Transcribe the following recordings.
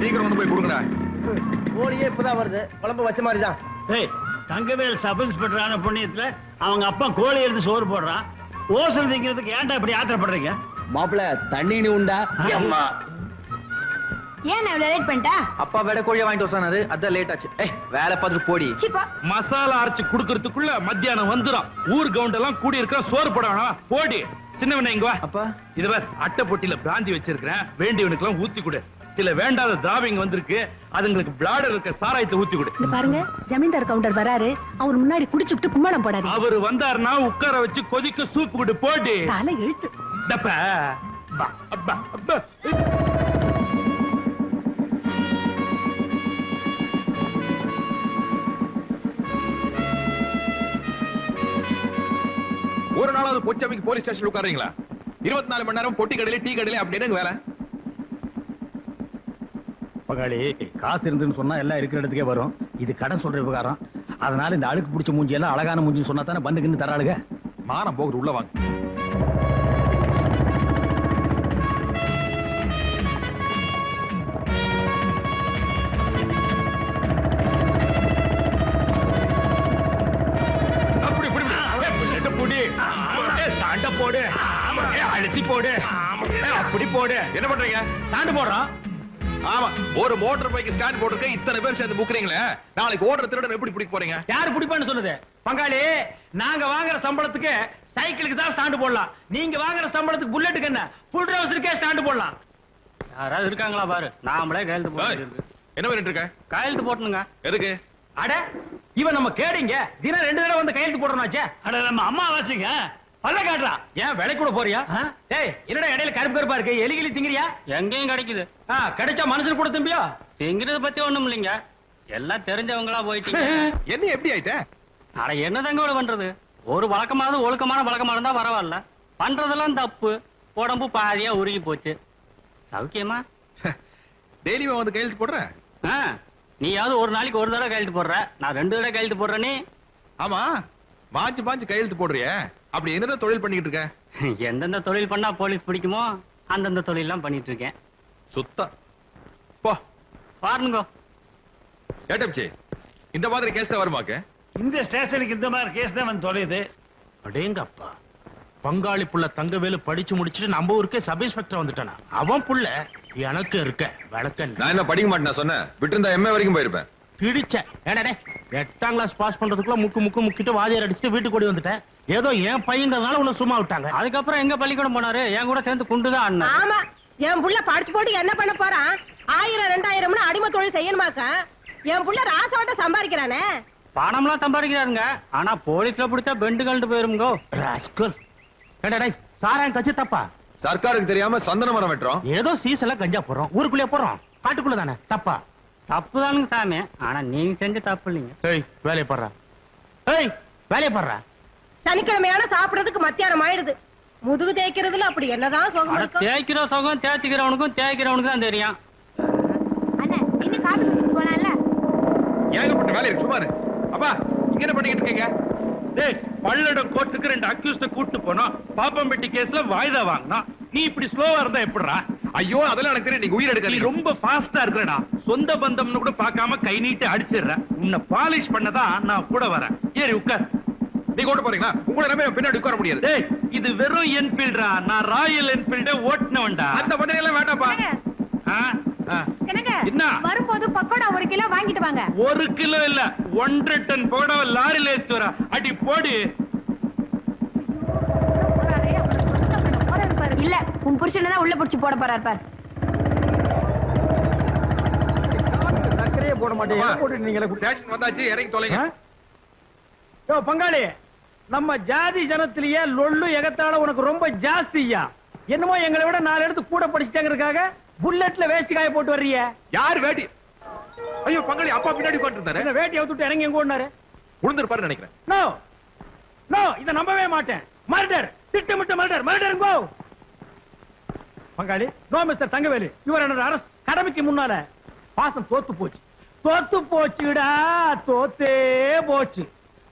சீக்கிரம் கொண்டு போய் கொடுங்கடா. கோழியே இப்பதான் வருது, குழம்பு வச்ச மாதிரிதான். தங்கவேல் சப் இன்ஸ்பெக்டரான புண்ணியத்துல அவங்க அப்பா கோழி எடுத்து சோறு போடுறான். ஓசல் திங்கிறதுக்கு ஏன்டா இப்படி ஆத்திரப்படுறீங்க? மாப்பிள தண்ணி உண்டா? ஏன் லேட் பண்ணிட்டா? அப்பா வேட கோழியை வாங்கிட்டு வந்தாரு, அதான் லேட் ஆச்சு. வேலை பார்த்துட்டு போடி. மசாலா அரைச்சு குடுக்கறதுக்குள்ள மத்தியானம் வந்துடும். ஊர் கவுண்ட் எல்லாம் கூடி இருக்க சோறு போடணும். போடி சின்னவன இங்க வா. அப்பா இது வேற அட்டை பொட்டியில பிராந்தி வச்சிருக்கிறேன், வேண்டியவனுக்கு எல்லாம் ஊத்தி கொடு. சில வேண்டாத திராவிங்க வந்திருக்கு, அதுங்களுக்கு பிளாடர் இருக்க சாராயத்தை ஊத்தி கொடு. பாருங்க, ஜமீன்தார் கவுண்டர் வராரு, அவர் முன்னாடி குடிச்சுட்டு கும்மாளம் போடாது. அவர் வந்தாருன்னா உட்கார வச்சு கொதிக்க சூப்பு கொடு. போடி தலை இழுத்து டப்பா. அப்பா அப்பா ஒரு நாளாவது பொச்சமைக்கு போலீஸ் ஸ்டேஷன் உட்காரீங்களா? 24 மணி நேரம் பொட்டி கடையில டீ கடையில அப்படின்னு வேலை. பகாளி, காசு இருந்துன்னு சொன்னா எல்லாம் இருக்கிற இடத்துக்கே வரும். இது கடன் சொல்ற விவகாரம். அதனால இந்த அழுக்கு பிடிச்ச மூஞ்சி எல்லாம் அழகான மூஞ்சின்னு சொன்னா தானே பந்துக்குன்னு தராளுங்க. மானம் போகுது, உள்ள வாங்க. போடு, அழுத்தி போடு, அப்படி போடு. என்ன பண்றீங்க? ஸ்டாண்ட் போடுறோம். ஆமா, ஒரு மோட்டார் பைக் ஸ்டாண்ட் போட்டுருக்க இத்தனை பேர் சேர்ந்து முக்குறீங்களே, நாளைக்கு ஓடுற திருடன் எப்படி பிடிக்க போறீங்க? யாரு பிடிப்பான்னு சொன்னது? பங்காளி, நாங்க வாங்குற சம்பளத்துக்கு சைக்கிளுக்கு தான் ஸ்டாண்ட் போடலாம். நீங்க வாங்குற சம்பளத்துக்கு புல்லட்டுக்கு என்ன, புல் ட்ரவுசருக்கே ஸ்டாண்ட் போடலாம். யாராவது இருக்காங்களா பாரு, நாமளே கையெழுத்து போட்டு. என்ன பண்ணிட்டு இருக்க? கையெழுத்து போட்டணுங்க. எதுக்கு? அட, இவன் நம்ம கேடிங்க, தினம் 2 தடவை வந்து கையெழுத்து போடணும்னாச்சே. அட, நம்ம அம்மா வாசிங்க பல்ல காட்டலாம். ஏன் விலை கூட போறியா? டேய், என்னடா இடையில கருப்பு கருப்பா இருக்கு, எலிகிலி திங்கிறியா? எங்கேயும் கிடைக்குது. கிடைச்சா மனுஷன் கூட திம்பியா? திங்கிறத பத்தி ஒண்ணும் இல்லைங்க, எல்லாம் தெரிஞ்சவங்களா போயிட்டீங்க. என்ன எப்படி ஆயிட்ட? அட என்னதாங்க பண்றது, ஒரு வழக்கமாவது ஒழுக்கமான வழக்கமா இருந்தா பரவாயில்ல. பண்றதெல்லாம் தப்பு, உடம்பு பாதியா உருகி போச்சு. சௌக்கியமா? டெய்லி வந்து கையெழுத்து போடுற? நீயாவது ஒரு நாளைக்கு ஒரு தடவை கையெழுத்து போடுற, நான் 2 தடவை கையெழுத்து போடுறேனே. ஆமா, மாஞ்சு கையெழுத்து போடுறிய, அப்படி என்னதான் தொழில் பண்ணிட்டு இருக்க? எந்தெந்த தொழில் பண்ணா போலீஸ் பிடிக்குமோ அந்தந்த தொழில் எல்லாம் பண்ணிட்டு இருக்கேன். சுத்தா போ பாருங்க. கேட்டப்சி, இந்த மாதிரி கேஸ் தான் வருமாக்க? இந்த ஸ்டேஷனுக்கு இந்த மாதிரி கேஸ் தான் வந்து தொலையுது. அடேங்கப்பா, பங்காளி புள்ள தங்கவேலு படிச்சு முடிச்சுட்டு நம்ம ஊருக்கே சப் இன்ஸ்பெக்டர் வந்துட்டானா? அவன் புள்ள எனக்கு இருக்க வழக்கம். நான் என்ன படிக்க மாட்டேன் சொன்னேன், விட்டு இருந்தா எம்ஏ வரைக்கும் போயிருப்பேன். கிழிச்ச 8ஆம் கிளாஸ் பாஸ் பண்றதுக்குள்ள முக்கிட்டு வாதியார் அடிச்சுட்டு வீட்டுக்கு ஓடி வந்துட்டேன். ஏதோ என் பையங்கிறதுனால உன்னை சும்மா விட்டாங்க. அதுக்கப்புறம் எங்க பள்ளிக்கூடம் போனாரு, என் கூட சேர்ந்து குண்டுதான் அண்ணா. ஆமா, என் புள்ள படிச்சு போட்டு என்ன பண்ண போறான்? 1000 2000 அடிமை தொழில் செய்யணுமாக்கா? என் புள்ள ராசவாட்ட சம்பாதிக்கிறானே. பணம்லாம் சம்பாதிக்கிறாருங்க, ஆனா போலீஸ்ல பிடிச்சா பெண்டு கழண்டு போயிருங்கோ. ராஸ்கல். சாராயம் கட்சி தப்பா? சர்க்காருக்கு தெரியாம சந்தன மரம் வெட்டுறோம். ஏதோ சீசன்ல கஞ்சா போறோம், ஊருக்குள்ளே போறோம், காட்டுக்குள்ள தானே. தப்பா? தப்புதானுங்க சாமி, ஆனா நீங்க செஞ்ச தப்பு இல்லைங்க. வேலையை பாடுறா, வேலையை பாடுறா. சனிக்கிழமையான சாப்பிடறதுக்கு மத்தியானம் ஆயிடுது. முதுகு தேய்க்கிறதுல அப்படி என்னதான் சுகம் இருக்கும்? தேய்க்கிற சுகம் தேய்ச்சிக்கிறவனுக்கும் தேய்க்கிறவனுக்கு தான் தெரியும். அண்ணா, இன்னும் காபி குடிச்சிட்டு போனால ஏகப்பட்ட வேலை இருக்கு, சுமாரு. அப்பா, இங்க என்ன பண்ணிட்டு இருக்கீங்க? டேய், பல்லடம் கோர்ட்டுக்கு 2 அக்யூஸ்ட கூட்டு போனோம். பாப்பம்பட்டி கேஸ்ல வாய்தா வாங்கினா. நீ இப்படி ஸ்லோவா இருந்தா எப்படிடா? ஐயோ, அதெல்லாம் எனக்கு தெரியும், நீங்க உயிர் எடுக்க. நீ ரொம்ப ஃபாஸ்டா இருக்கறடா. சொந்த பந்தம்னு கூட பார்க்காம கை நீட்டி அடிச்சிடுற. உன்னை பாலிஷ் பண்ணதான் நான் கூட வரேன். ஏறி உட்கார். நீ கூட போறீங்களா? உங்களை நம்பி பின்னாடி உட்கார முடியாது. டேய், இது வெறும் என்ஃபீல்டா, நான் ராயல் என்ஃபீல்டே ஓட்டுனவன்டா. அந்த மாதிரி எல்லாம் வேண்டாப்பா. என்ன வரும்போது பக்கோடா 1 கிலோ வாங்கிட்டு வாங்க. 1 கிலோ இல்ல, 1.5 டன் பக்கோடா லாரில ஏத்து வர. அடி போடு. இல்ல, உன் புருஷனை தான் உள்ள புடிச்சு போட போறாரு பார். சக்கரையே போட மாட்டேங்க, போட்டு நீங்க ஸ்டேஷன் வந்தாச்சு, இறங்கி தொலைங்க. யோ பங்காளி, நம்ம ஜாதி ஜனத்திலேயே லொள்ளு எகத்தால உனக்கு ரொம்ப ஜாஸ்தியா. என்னமோ எங்களை விட 4 இடத்து கூட படிச்சுட்டாங்கிறதுக்காக புல்லட்ல வேஷ்டி காய போட்டு வர்றீங்க. யார் வேட்டி? ஐயோ பங்காளி, அப்பா பின்னாடி உட்கார்ந்திருந்தாரு. என்ன வேட்டி அவுத்துட்டு இறங்கி எங்க ஓடுனாரு? உளுந்திருப்பாரு நினைக்கிறேன். நோ நோ, இத நம்பவே மாட்டேன். மர்டர், திட்டமிட்ட மர்டர். Murder go. பங்காளி, no mister Thangavelu, your under arrest. கடமைக்கு முன்னால பாசம் தோத்து போச்சு. தோத்து போச்சுடா, தோத்தே போச்சு.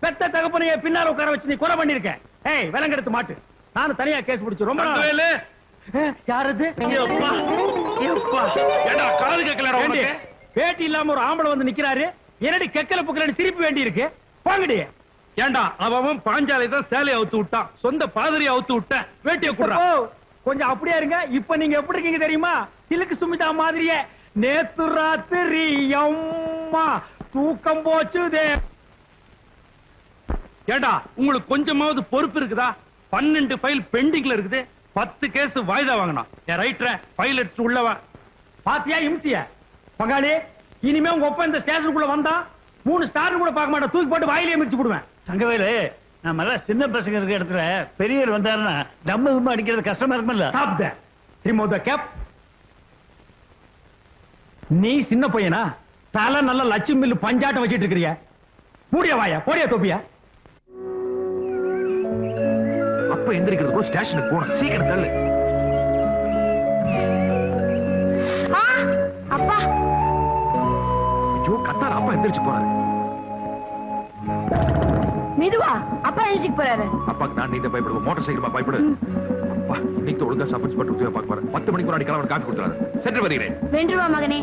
பெத்த தகப்பனையே பின்னால உட்கார வச்சு நீ கொலை பண்ணிருக்க. ஏய், விலங்கெடுத்து மாட்டு. நானும் தனியா கேஸ் பிடிச்சு ரொம்ப நாள். தங்கவேலு யாரது? ஏண்டா காது கேட்கலடா ஏண்டி, உனக்கு பேட்டி இல்லாம ஒரு ஆம்பளை வந்து நிக்கிறாரு, என்னடி கெக்கல புக்கலன்னு சிரிப்பு வேண்டி இருக்கு? போங்கடி. ஏண்டா அவன் பாஞ்சாலை தான் சேலையை அவுத்து விட்டான், சொந்த பாதிரியை அவுத்து விட்ட, வேட்டியை ஓ, குடுறான். கொஞ்சம் அப்படியே இருங்க. இப்ப நீங்க எப்படி இருக்கீங்க தெரியுமா? சிலுக்கு சுமிதா மாதிரியே. நேத்து ராத்திரி அம்மா தூக்கம் போச்சுதே. ஏண்டா உங்களுக்கு கொஞ்சமாவது பொறுப்பு இருக்குதா? 12 ஃபைல் பெண்டிங்ல இருக்குது, 10 கேஸ் வாய்தா வாங்கணும். என் ரைட்டர ஃபைல் எடுத்து உள்ளவா. பாத்தியா இம்சிய? பங்காளி, இனிமே உங்க ஒப்ப இந்த ஸ்டேஷனுக்குள்ள வந்தா 3 ஸ்டார் கூட பார்க்க மாட்டேன், தூக்கி போட்டு வாயிலே மிதிச்சு போடுவேன். சங்கவேலு, நம்ம எல்லாம் சின்ன பசங்க இருக்க இடத்துல பெரியவர் வந்தாருன்னா தம்ம அடிக்கிறது கஷ்டமா இருக்கும்ல. Stop that. Remove the cap. நீ சின்ன பையனா? தலை நல்ல லட்சுமி மில்லு பஞ்சாட்டம் வச்சிட்டு இருக்கிறிய. மூடிய வாயா, போடிய தொப்பியா. அப்ப எந்திரிக்கிறதுக்குள்ள ஸ்டேஷனுக்கு போகணும், சீக்கிரம் தள்ளு. அப்பா ஐயோ கத்தார், அப்பா எந்திரிச்சு போறாரு. மெதுவா, அப்பா எழுச்சிக்கு போறாரு. அப்பாக்கு நான் நீங்க பயப்படுவோம், மோட்டார் சைக்கிள் பயப்படு. அப்பா இன்னைக்கு ஒழுங்கா சப்போர்ட் பண்ணி உத்தியோகம் பார்க்க போறேன். 10 மணிக்கு முன்னாடி கிளம்பி காப்பி கொடுத்துறாரு. சென்று வருகிறேன். வென்றுவா மகனே.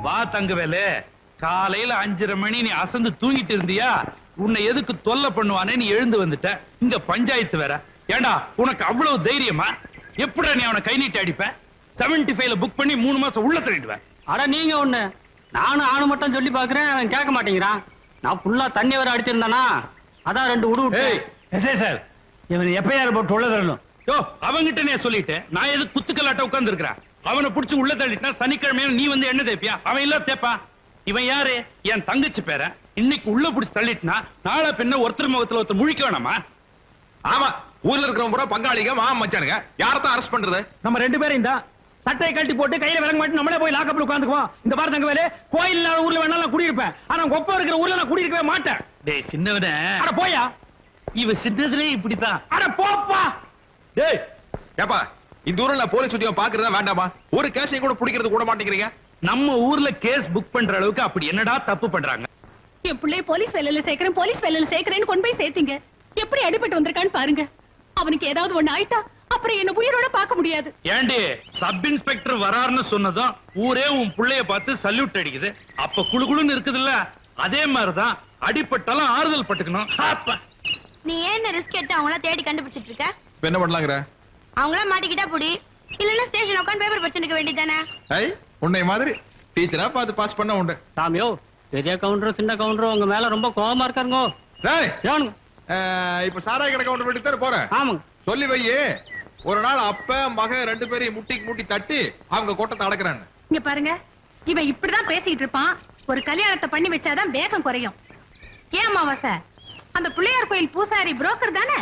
வா தங்கவேலு, காலையில 5:30 மணி நீ அசந்து தூங்கிட்டு இருந்தியா? உன்னை எதுக்கு தொல்லை பண்ணுவானே நீ எழுந்து வந்துட்ட. இங்க பஞ்சாயத்து வேற. ஏண்டா உனக்கு அவ்வளவு தைரியமா? எப்படிடா நீ அவனை கை நீட்டி அடிப்ப? 75ல புக் பண்ணி 3 மாசம் உள்ள தள்ளிடுவேன். அட நீங்க ஒண்ணு, நானும் ஆணு மட்டும் சொல்லி பாக்குறேன், அவன் கேட்க மாட்டேங்கிறான். நான் ஃபுல்லா தண்ணி வர அடிச்சிருந்தானா, அதான் 2 உடு விட்டு. ஏய், எஸ்ஐ சார், இவன் எப்பயார் போட்டு உள்ள தரணும். யோ அவங்கிட்ட நீ சொல்லிட்டு நான் எதுக்கு குத்துக்கலாட்ட உட்கார்ந்து இருக்கிறேன்? அவனை புடிச்சு உள்ள தள்ளிட்டா சனிக்கிழமை நீ வந்து என்ன தேப்பியா? அவன் இல்ல தேப்பா. இவன் யாரு? என் தங்கச்சி பேர. இன்னைக்கு உள்ள புடிச்சு தள்ளிட்டுனா நாளை பின்ன ஒருத்தர் முகத்துல ஒருத்தர் முழிக்க வேணாமா? ஆமா, ஊர்ல இருக்கிறவங்க பூரா பங்காளிங்க மாமா மச்சானுங்க. யாரத்தான் அரெஸ்ட் பண்றது? நம்ம 2 பேரும் தான் சட்டையை கழட்டி போட்டு கையில விலங்க மாட்டி நம்மளே போய் லாக்கப்ல உட்காந்துக்குவோம். இந்த பாரு தங்கவேலு, கோயில் இல்லாத ஊர்ல வேணா நான் குடியிருப்பேன், ஆனா கொப்ப இருக்கிற ஊர்ல நான் குடியிருக்கவே மாட்டேன். டேய் சின்னவனே, அட போயா. இவ சின்னதுலே இப்படித்தான். அட போப்பா. டேய் ஏப்பா, இந்த ஊர்ல போலீஸ் உத்தியோகம் பாக்குறதா வேண்டாமா? ஒரு கேஸையும் கூட பிடிக்கிறது கூட மாட்டேங்கிறீங்க. நம்ம ஊர்ல கேஸ் புக் பண்ற அளவுக்கு அப்படி என்னடா தப்பு பண்றாங்க? என் பிள்ளைய போலீஸ் வேலையில சேர்க்கிறேன், போலீஸ் வேலையில சேர்க்கிறேன்னு கொண்டு போய் சேர்த்தீங்க. எப்படி அடிபட்டு வந்திருக்கான்னு பாருங்க. அவனுக்கு ஏதாவது ஒண்ணு ஆயிட்டா அப்புறம் என்ன உயிரோட பார்க்க முடியாது. ஏண்டி சப் இன்ஸ்பெக்டர் வராருன்னு சொன்னதும் ஊரே உன் புள்ளைய பார்த்து சல்யூட் அடிக்குது. அப்ப குளுகுளுன்னு இருக்குதுல்ல, அதே மாதிரிதான் அடிபட்டாலும் ஆறுதல் பட்டுக்கணும். அப்ப நீ ஏன் ரிஸ்க் எடுத்து அவங்கள தேடி கண்டுபிடிச்சிட்டு இருக்க? இப்ப என்ன பண்ணலாங்கிற? அவங்கள மாட்டிக்கிட்டா புடி, இல்லன்னா ஸ்டேஷன் உட்கார்ந்து பேப்பர் படிச்சுக்க வேண்டியதானே. ஐ, உன்னை மாதிரி டீச்சரா பார்த்து பாஸ் பண்ண உண்டு. சாமியோ, பெரிய கவுண்டர் சின்ன கவுண்டர் உங்க மேல ரொம்ப கோவமா இருக்காருங்க. டேய், ஏனுங்க? இப்ப சாராய கடை கவுண்டர் வீட்டுக்கு தானே போறேன். ஆமாங்க. சொல்லி வையே, ஒரு நாள் அப்ப மக 2 பேரையும் முட்டிக்கு முட்டி தட்டி அவங்க கோட்டத்தை அடக்குறான்னு. இங்க பாருங்க, இவன் இப்படிதான் பேசிட்டு இருப்பான். ஒரு கல்யாணத்தை பண்ணி வச்சாதான் வேகம் குறையும். ஏன் அமாவாசை, அந்த பிள்ளையார் கோயில் பூசாரி புரோக்கர் தானே?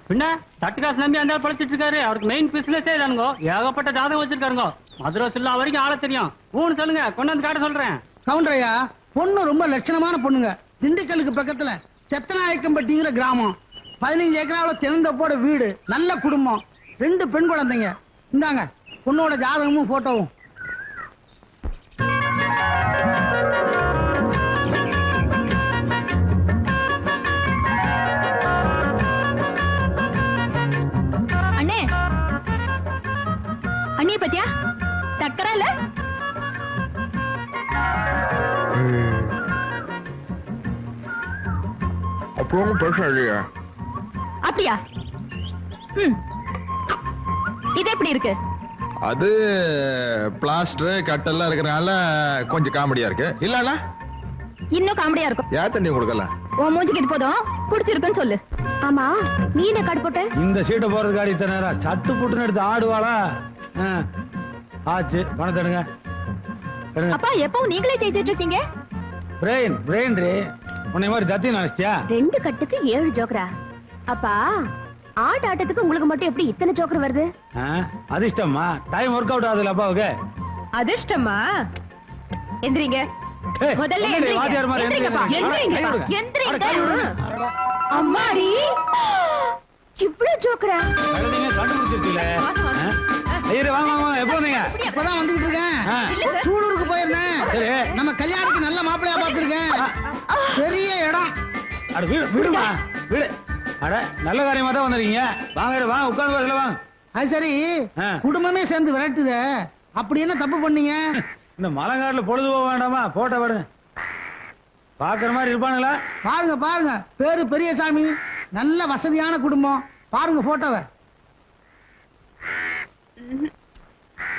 பின்ன தட்டு காசு நம்பி அந்த பழச்சிட்டு இருக்காரு. அவருக்கு மெயின் பிசினஸே தானுங்க. ஏகப்பட்ட ஜாதகம் வச்சிருக்காருங்க. மதுரை சில்லா வரைக்கும் ஆள தெரியும். ஊன்னு சொல்லுங்க, கொண்டு வந்து காட்ட சொல்றேன். கவுண்டரையா, பொண்ணு ரொம்ப லட்சணமான பொண்ணுங்க. திண்டுக்கலுக்கு பக்கத்துல தெத்தநாயக்கம்பட்டிங்கிற கிராமம். 15 ஏக்கராவில் தென்னந்தோப்போட வீடு, நல்ல குடும்பம், 2 பெண் குழந்தைங்க. இந்தாங்க பொண்ணோட ஜாதகமும் போட்டோவும். அண்ணே, அண்ணிய பத்தியா டக்கரா இல்ல? அப்புறம் பிரச்சனை இல்லையா? அப்படியா? இது எப்படி இருக்கு? அது பிளாஸ்டர் கட்டெல்லாம் இருக்கிறனால கொஞ்சம் காமெடியா இருக்கு. இல்ல இன்னும் காமெடியா இருக்கும். ஏன் தண்ணி கொடுக்கல? உன் மூஞ்சிக்கு இது போதும், பிடிச்சிருக்குன்னு சொல்லு. ஆமா, நீ என்ன காடு போட்ட? இந்த சீட்டை போறதுக்கு அடி இத்தனை நேரம் சட்டு புட்டுன்னு எடுத்து ஆடுவாளா? ஆச்சு, பணத்தை எடுங்க. அப்பா, எப்பவும் நீங்களே தேய்ச்சிட்டு இருக்கீங்க? பிரெயின் ரே, உன்னை மாதிரி தத்தி நினைச்சியா? 2 கட்டுக்கு 7 ஜோக்கரா? அப்பா, ஆட்டத்துக்கு உங்களுக்கு மட்டும் எப்படி இத்தனை ஜோக்கர் வருது? அதிர்ஷ்டமா? டைம் ஒர்க் அவுட் ஆகுதுல அப்பாவுக்கு. அதிர்ஷ்டமா? எந்திரிங்க. முதல்ல வாத்தியார் மாதிரி எந்திரிங்க. அம்மாடி, இவ்ளோ ஜோக்கரா? கண்டுபிடிச்சிருக்கீங்களே. ஐயரே, வாங்க வாங்க, எப்போ வந்தீங்க? இப்பதான் வந்துகிட்டு இருக்கேன். சூலூருக்கு போயிருந்தேன். நம்ம கல்யாணத்துக்கு நல்ல மாப்பிள்ளையா பார்த்திருக்கேன். பெரிய இடம், அட வீடு வீடுமா வீடு. அட நல்ல காரியமா தான் வந்திருக்கீங்க. வாங்க வாங்க உட்கார்ந்து பேசல வாங்க. அது சரி ஆ. குடும்பமே சேர்ந்து விரட்டுத. அப்படி என்ன தப்பு பண்ணீங்க? இந்த மலைங்காட்டுல பொழுது போக வேண்டாமா? போட்டோ பாருங்க. பாக்குற மாதிரி இருப்பானுங்களா? பாருங்க பாருங்க, பேரு பெரியசாமி, நல்ல வசதியான குடும்பம். பாருங்க போட்டோவை.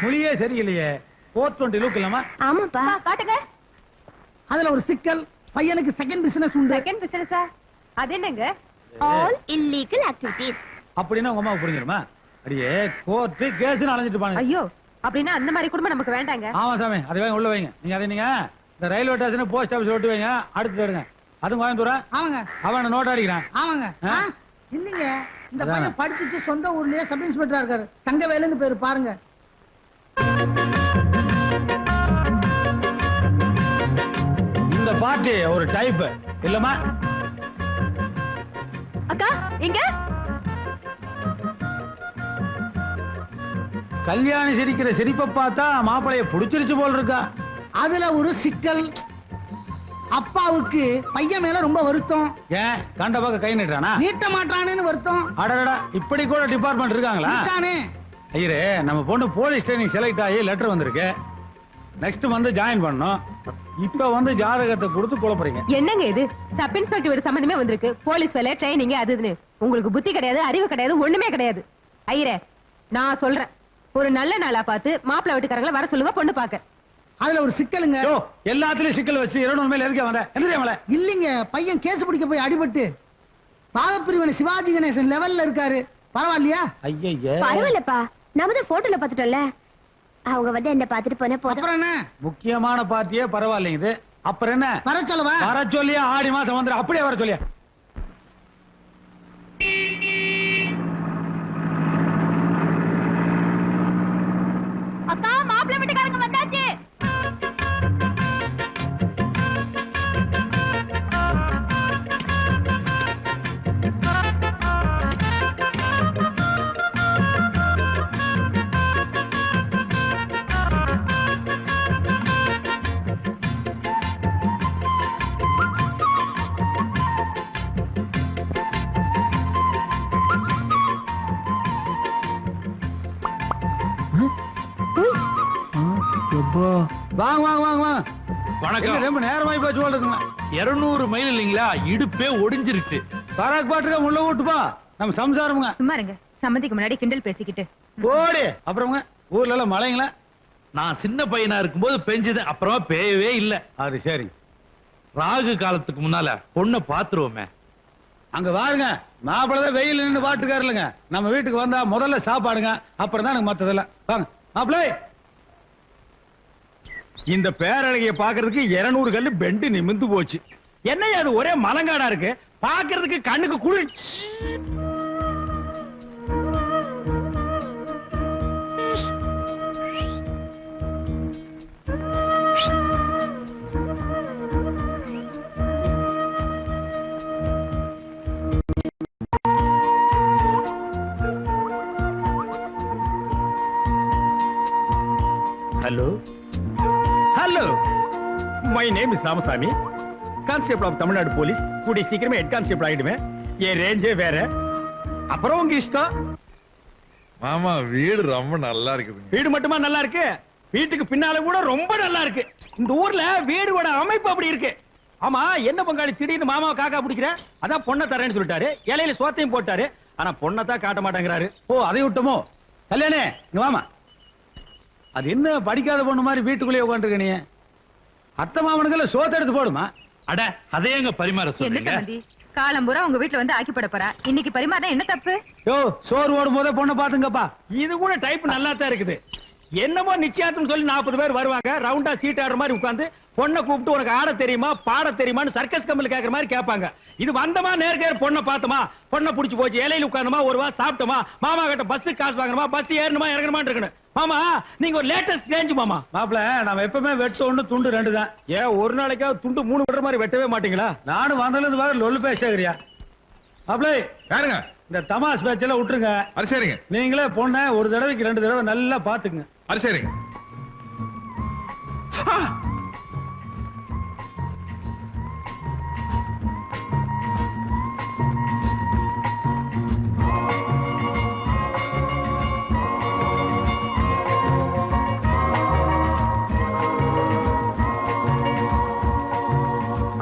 மொழியே சரியில்லையே. 420 லுக் இல்லாமா? ஆமாப்பா. காட்டுங்க. அதுல ஒரு சிக்கல், பையனுக்கு செகண்ட் பிசினஸ் உண்டு. செகண்ட் பிசினஸா? அது என்னங்க? All illegal activities. அப்படின்னா உங்க அம்மாவுக்கு புரிஞ்சிருமா? அடியே கோர்ட்டு கேஸ்னு அலைஞ்சிட்டு பாருங்க. ஐயோ, அப்படின்னா அந்த மாதிரி குடும்பம் நமக்கு வேண்டாங்க. ஆமா சாமி, அதை வாங்க உள்ள வைங்க. நீங்க அதை நீங்க இந்த ரயில்வே ஸ்டேஷன் போஸ்ட் ஆபீஸ் ஓட்டு வைங்க. அடுத்து எடுங்க. அதுவும் கோயம்புத்தூரா? ஆமாங்க அவன் நோட் அடிக்கிறான். ஆமாங்க. ஆ? இல்லீங்க, இந்த அதானே. பையன் படிச்சுட்டு சொந்த ஊர்லயே சப் இன்ஸ்பெக்டரா இருக்காரு. தங்கவேலுன்னு பேரு. பாருங்க. இந்த பார்ட்டி ஒரு டைப் இல்லமா? அக்கா எங்க? கல்யாணி சிரிக்கிற சிரிப்பை பார்த்தா மாப்பிளைய புடிச்சிருச்சு போல் இருக்கா. அதுல ஒரு சிக்கல், அப்பாவுக்கு பையன் மேல ரொம்ப வருத்தம். ஏன் கண்ட பக்கம் கை நீட்டுறானா? நீட்ட மாட்டானேன்னு வருத்தம். அடடா, இப்படி கூட டிபார்ட்மெண்ட் இருக்காங்களா? இருக்கானே. ஐயரே, நம்ம பொண்ணு போலீஸ் ட்ரைனிங் செலக்ட் ஆகி லெட்டர் வந்திருக்கு. நெக்ஸ்ட் வந்து ஜாயின் பண்ணணும். இப்ப வந்து ஜாதகத்தை கொடுத்து குழப்பறீங்க. என்னங்க இது? சப் இன்ஸ்பெக்டர் ஒரு சம்பந்தமே வந்திருக்கு. போலீஸ் வேலை, ட்ரைனிங், அது இதுன்னு. உங்களுக்கு புத்தி கிடையாது, அறிவு கிடையாது, ஒண்ணுமே கிடையாது. ஐயரே, நான் சொல்றேன், ஒரு நல்ல நாளா பார்த்து மாப்பிள்ளை வீட்டுக்காரங்களை வர சொல்லுங்க பொண்ணு பாக்க. அதுல ஒரு சிக்கலுங்க. யோ, எல்லாத்துலயும் சிக்கல் வச்சு 200 மேல எதுக்கு வந்த? என்ன இல்லீங்க, பையன் கேஸ் பிடிக்க போய் அடிபட்டு பாகப்பிரிவினை சிவாஜி கணேசன் லெவல்ல இருக்காரு. பரவாயில்லையா? ஐயய்ய, பரவாயில்லப்பா, நாம தான் போட்டோல பாத்துட்டோம்ல. அவங்க வந்து என்ன பாத்துட்டு போன போதும். அப்புறம் என்ன? முக்கியமான பார்ட்டியே பரவாயில்லைங்க இது. அப்புறம் என்ன? வர சொல்லவா? வர சொல்லியா? ஆடி மாசம் வந்து அப்படியே வர சொல்லியா? அக்கா, மாப்பிள்ளை வீட்டுக்காரங்க வந்தாச்சு. வாங்க வாங்க வாங்க வாங்க. வணக்கம். ரொம்ப நேரமாயி போச்சு சொல்றதுங்க. 200 மைல் இல்லீங்களா, இடுப்பே ஒடிஞ்சிருச்சு. பராக் பாட்டுக்க உள்ள விட்டுப்பா. நம்ம சம்சாரமுங்க. சும்மா இருங்க, சம்மந்திக்கு முன்னாடி கிண்டல் பேசிக்கிட்டு. ஓடி. அப்புறமுங்க ஊர்ல எல்லாம் மழைங்களா? நான் சின்ன பையனா இருக்கும்போது பெஞ்சது, அப்புறமா பேயவே இல்ல. அது சரி. ராகு காலத்துக்கு முன்னால பொண்ணை பாத்துருவோமே. அங்க வாருங்க, மாப்பிள்ளதான் வெயில் நின்று பாட்டுக்காருலங்க. நம்ம வீட்டுக்கு வந்தா முதல்ல சாப்பாடுங்க, அப்புறம் தான் எனக்கு மத்ததெல்லாம். வாங்க மாப்பிள்ளை. இந்த பேரழகிய பாக்குறதுக்கு 200 கல்லு பெண்டு நிமிந்து போச்சு. என்னையா அது ஒரே மலங்காடா இருக்கு, பாக்குறதுக்கு கண்ணுக்கு குளிர். Hello hello, my name is Ramasamy, constable of Tamil Nadu police. கூடிய சீக்கிரமே ஹெட் கான்ஸ்டேபிள் ஆயிடுவேன். என் ரேஞ்சே வேற. அப்புறம் உங்க இஷ்டம். மாமா வீடு ரொம்ப நல்லா இருக்குது. வீடு மட்டுமா நல்லா இருக்கு, வீட்டுக்கு பின்னால கூட ரொம்ப நல்லா இருக்கு. இந்த ஊர்ல வீடோட அமைப்பு அப்படி இருக்கு. ஆமா, என்ன பங்காளி திடீர்னு மாமாவை காக்கா பிடிக்கிற? அதான் பொண்ணை தரேன்னு சொல்லிட்டாரு, இலையில சோத்தையும் போட்டாரு. ஆனா பொண்ணை தான் காட்ட மாட்டேங்கிறாரு. ஓ, அதை விட்டமோ? கல்யாணே இங்க வாமா. அது என்ன படிக்காத பொண்ணு மாதிரி வீட்டுக்குள்ளேயே உட்காந்துருக்க நீ? அத்தை மாமனுக்குள்ள சோத்த எடுத்து போடுமா? அட, அதையேங்க பரிமாற என்ன சொல்றீங்க? சம்மந்தி, காலம்பூரா உங்க வீட்டுல வந்து ஆக்கி போட போறா, இன்னைக்கு பரிமாறினா என்ன தப்பு? யோ, சோறு ஓடும் போதே பொண்ணை பாத்துங்கப்பா. இது கூட டைப் நல்லா தான் இருக்குது. என்னமோ நிச்சயார்த்தம் சொல்லி 40 பேர் வருவாங்க, ரவுண்டா சீட் ஆடுற மாதிரி உட்கார்ந்து பொண்ணை கூப்பிட்டு உனக்கு ஆட தெரியுமா பாட தெரியுமான்னு சர்க்கஸ் கம்பெனி கேக்குற மாதிரி கேட்பாங்க. இது வந்தமா நேர்கேர் பொண்ணை பார்த்தோமா, பொண்ணை புடிச்சு போச்சு, இலையில உட்கார்ந்தமா, ஒரு வா சாப்பிட்டோமா, மாமா கிட்ட பஸ் காசு வாங்கணுமா, பஸ் ஏறணுமா இறங்கணுமா இருக்கணும். மாமா, நீங்க ஒரு லேட்டஸ்ட் சேஞ்ச் மாமா. மாப்பிள, நம்ம எப்பவுமே வெட்டு 1 துண்டு 2 தான். ஏன் ஒரு நாளைக்காவது துண்டு 3 வெட்டுற மாதிரி வெட்டவே மாட்டீங்களா? நானும் வந்ததுல இருந்து வர லொல்லு பேசுறியா? மாப்பிள, யாருங்க? இந்த தமாஸ் பேச்செல்லாம் விட்டுருங்க. அது சரிங்க, நீங்களே பொண்ணை ஒரு தடவைக்கு 2 தடவை நல்லா பாத்துக்குங்க. அது சரிங்க.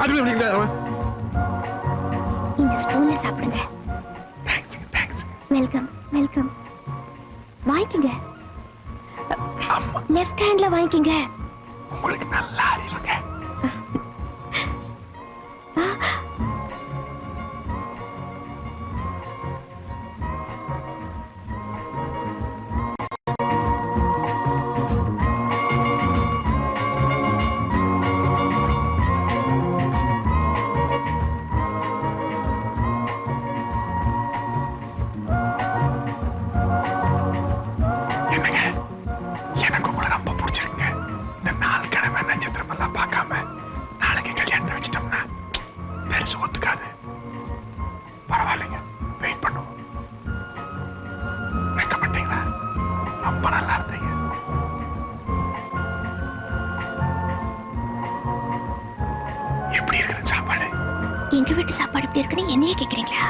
அது எப்படிங்க? இந்த ஸ்பூன்ல சாப்பிடுங்க. Welcome welcome. வாங்கிக்கங்க. லெஃப்ட் ஹேண்ட்ல வாங்கிக்கங்க. உங்களுக்கு நல்லா அறிவுங்க. எனக்கு உங்களை ரொம்ப பிடிச்சிருக்குங்க. இந்த 4 கிழமை நட்சத்திரம் எல்லாம் பார்க்காம நாளைக்கு கல்யாணத்தை வச்சிட்டோம்னா பெருசு ஒத்துக்காது. பரவாயில்லைங்க, வெயிட் பண்ணுவோம். வைக்கப்பட்டீங்களா? ரொம்ப நல்லா இருந்தீங்க. எப்படி இருக்குது சாப்பாடு? எங்க வீட்டு சாப்பாடு எப்படி இருக்குன்னு என்னையே கேக்குறீங்களா?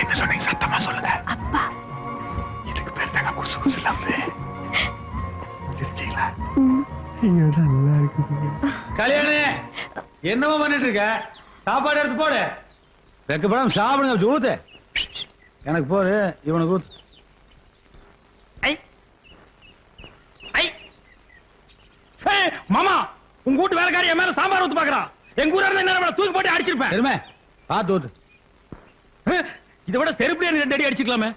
என்ன சொன்னீங்க? சத்தமா சொல்லுங்க. அப்பா. இதுக்கு பேர் தாங்க குசு குசு இல்லாம தெரிஞ்சுங்களா? கல்யாணி என்னவோ பண்ணிட்டு இருக்க? சாப்பாடு எடுத்து போடு. வெக்கப்படாம சாப்பிடுங்க. ஊத்து. எனக்கு போடு, இவனுக்கு ஊத்து. மாமா, உங்க வீட்டு வேலைக்காரி என் மேல சாம்பார் ஊத்து பாக்குறான். எங்க ஊரா இருந்தா என்ன தூக்கி போட்டு அடிச்சிருப்பேன். பெருமை பார்த்து ஊத்து. இதை விட செருப்பு 2 அடி அடிச்சுக்கலாமே.